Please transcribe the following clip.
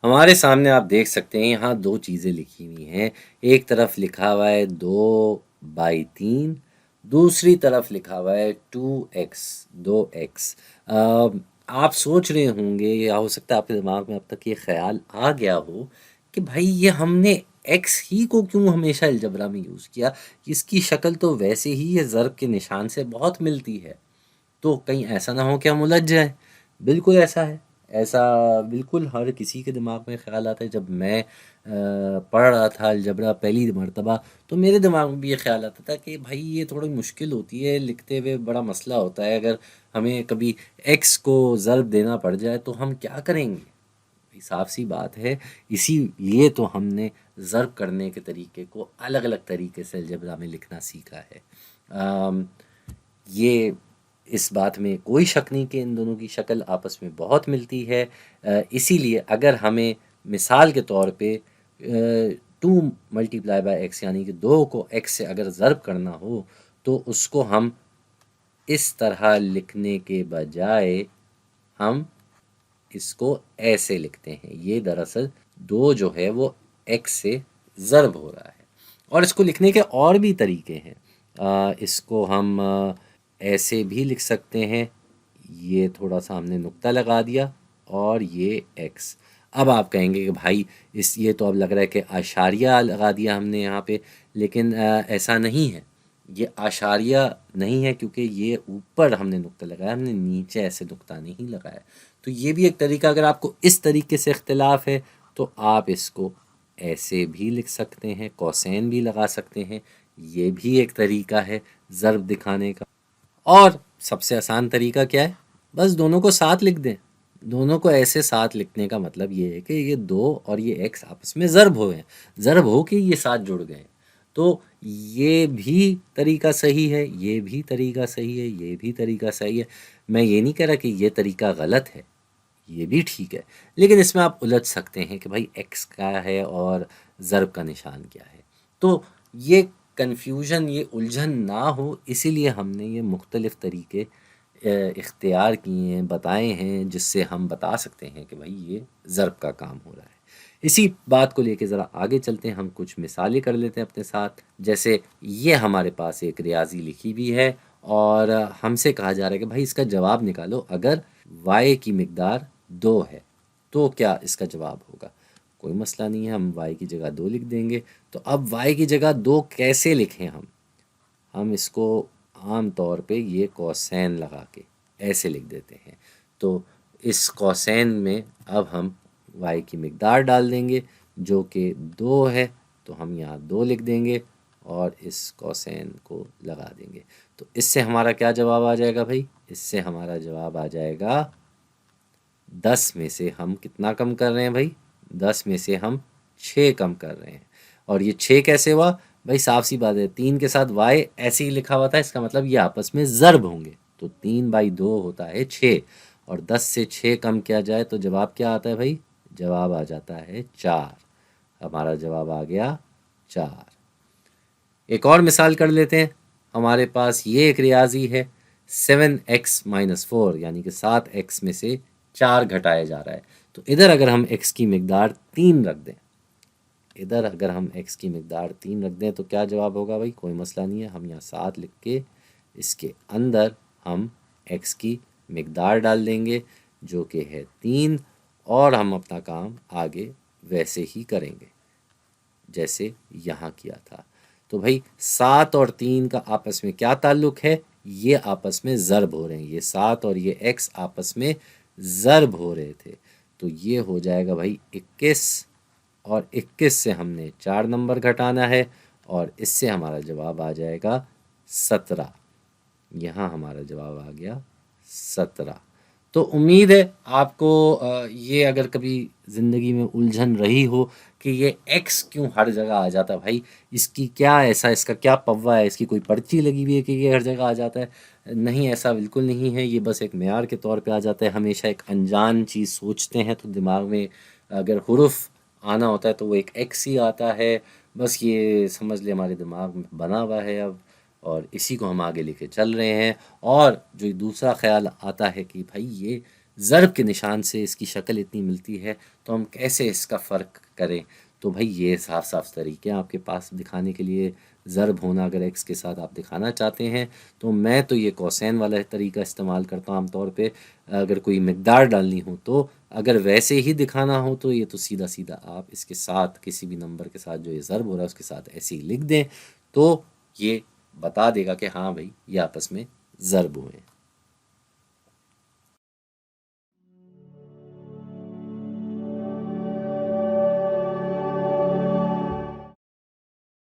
हमारे सामने आप देख सकते हैं यहाँ दो चीज़ें लिखी हुई हैं। एक तरफ लिखा हुआ है 2/3, दूसरी तरफ लिखा हुआ है 2x 2x। आप सोच रहे होंगे या हो सकता है आपके दिमाग में अब तक ये ख्याल आ गया हो कि भाई ये हमने x ही को क्यों हमेशा अलजबरा में यूज़ किया, इसकी शक्ल तो वैसे ही ये ज़र्ब के निशान से बहुत मिलती है, तो कहीं ऐसा ना हो कि हम उलझ जाएं। बिल्कुल ऐसा है। ऐसा बिल्कुल हर किसी के दिमाग में ख्याल आता है। जब मैं पढ़ रहा था अलजबरा पहली मर्तबा, तो मेरे दिमाग में भी ये ख्याल आता था कि भाई ये थोड़ी मुश्किल होती है लिखते हुए, बड़ा मसला होता है। अगर हमें कभी एक्स को ज़र्ब देना पड़ जाए तो हम क्या करेंगे। भाई साफ सी बात है, इसीलिए तो हमने ज़र्ब करने के तरीके को अलग अलग तरीके से अलजबरा में लिखना सीखा है। अम, ये इस बात में कोई शक नहीं कि इन दोनों की शक्ल आपस में बहुत मिलती है। इसीलिए अगर हमें मिसाल के तौर पे 2 × x यानी कि 2 को x से अगर ज़र्ब करना हो, तो उसको हम इस तरह लिखने के बजाय हम इसको ऐसे लिखते हैं। ये दरअसल 2 जो है वो x से ज़र्ब हो रहा है। और इसको लिखने के और भी तरीके हैं। इसको हम ऐसे भी लिख सकते हैं। ये थोड़ा सा हमने नुक्ता लगा दिया और ये x। अब आप कहेंगे कि भाई इस ये तो अब लग रहा है कि आशारिया लगा दिया हमने यहाँ पे, लेकिन ऐसा नहीं है। ये आशारिया नहीं है क्योंकि ये ऊपर हमने नुक्ता लगाया, हमने नीचे ऐसे नुक्ता नहीं लगाया। तो ये भी एक तरीका, अगर आपको इस तरीके से इख्तिलाफ है तो आप इसको ऐसे भी लिख सकते हैं, कोसेन भी लगा सकते हैं। ये भी एक तरीका है ज़र्ब दिखाने का। और सबसे आसान तरीका क्या है, बस दोनों को साथ लिख दें। दोनों को ऐसे साथ लिखने का मतलब ये है कि ये 2 और ये x आपस में ज़र्ब हो गए, ज़र्ब हो के ये साथ जुड़ गए। तो ये भी तरीका सही है, ये भी तरीका सही है, ये भी तरीका सही है। मैं ये नहीं कह रहा कि ये तरीका गलत है, ये भी ठीक है। लेकिन इसमें आप उलझ सकते हैं कि भाई x क्या है और ज़र्ब का निशान क्या है। तो ये कन्फ्यूजन, ये उलझन ना हो, इसीलिए हमने ये मुख्तलिफ़ तरीके इख्तियार किए हैं, बताए हैं, जिससे हम बता सकते हैं कि भाई ये ज़र्ब का काम हो रहा है। इसी बात को लेके ज़रा आगे चलते हैं, हम कुछ मिसालें कर लेते हैं अपने साथ। जैसे ये हमारे पास एक रियाज़ी लिखी भी है और हमसे कहा जा रहा है कि भाई इसका जवाब निकालो। अगर y की मिक़दार 2 है तो क्या इसका जवाब होगा। कोई मसला नहीं है, हम y की जगह 2 लिख देंगे। तो अब y की जगह 2 कैसे लिखें हम इसको आम तौर पे ये कोसेन लगा के ऐसे लिख देते हैं। तो इस कोसेन में अब हम y की मिक़दार डाल देंगे जो कि 2 है, तो हम यहाँ 2 लिख देंगे और इस कोसेन को लगा देंगे। तो इससे हमारा क्या जवाब आ जाएगा भाई, इससे हमारा जवाब आ जाएगा 10 में से हम कितना कम कर रहे हैं भाई, 10 में से हम 6 कम कर रहे हैं। और ये 6 कैसे हुआ भाई, साफ सी बात है, 3 के साथ y ऐसे ही लिखा हुआ था, इसका मतलब ये आपस में ज़र्ब होंगे। तो 3/2 होता है 6, और 10 से 6 कम किया जाए तो जवाब क्या आता है भाई, जवाब आ जाता है 4। हमारा जवाब आ गया 4। एक और मिसाल कर लेते हैं। हमारे पास ये एक रियाजी है, 7x - 4 यानी कि 7x में से 4 घटाया जा रहा है। तो इधर अगर हम x की मिक़दार 3 रख दें, इधर अगर हम x की मिक़दार 3 रख दें तो क्या जवाब होगा भाई, कोई मसला नहीं है, हम यहाँ 7 लिख के इसके अंदर हम x की मिक़दार डाल देंगे जो कि है 3, और हम अपना काम आगे वैसे ही करेंगे जैसे यहाँ किया था। तो भाई 7 और 3 का आपस में क्या ताल्लुक़ है, ये आपस में ज़र्ब हो रहे हैं। ये 7 और ये x आपस में ज़र्ब हो रहे थे। तो ये हो जाएगा भाई 21, और 21 से हमने 4 नंबर घटाना है और इससे हमारा जवाब आ जाएगा 17। यहाँ हमारा जवाब आ गया 17। तो उम्मीद है आपको ये अगर कभी ज़िंदगी में उलझन रही हो कि ये x क्यों हर जगह आ जाता है भाई, इसकी क्या ऐसा, इसका क्या पव्वा है, इसकी कोई पर्ची लगी हुई है कि ये हर जगह आ जाता है। नहीं, ऐसा बिल्कुल नहीं है, ये बस एक मेयार के तौर पे आ जाता है। हमेशा एक अनजान चीज़ सोचते हैं तो दिमाग में अगर हुरूफ आना होता है तो वो एक x ही आता है। बस ये समझ ले हमारे दिमाग में बना हुआ है अब, और इसी को हम आगे लेके चल रहे हैं। और जो दूसरा ख्याल आता है कि भाई ये ज़र्ब के निशान से इसकी शक्ल इतनी मिलती है, तो हम कैसे इसका फ़र्क करें? तो भाई ये साफ साफ तरीके हैं आपके पास दिखाने के लिए। ज़र्ब होना अगर एक्स के साथ आप दिखाना चाहते हैं, तो मैं तो ये कौसैन वाला तरीका इस्तेमाल करता हूँ आमतौर पे। अगर कोई मिकदार डालनी हो तो, अगर वैसे ही दिखाना हो तो ये तो सीधा सीधा आप इसके साथ किसी भी नंबर के साथ जो ये ज़र्ब हो रहा है उसके साथ ऐसे ही लिख दें, तो ये बता देगा कि हाँ भाई ये आपस में ज़र्ब हुए हैं।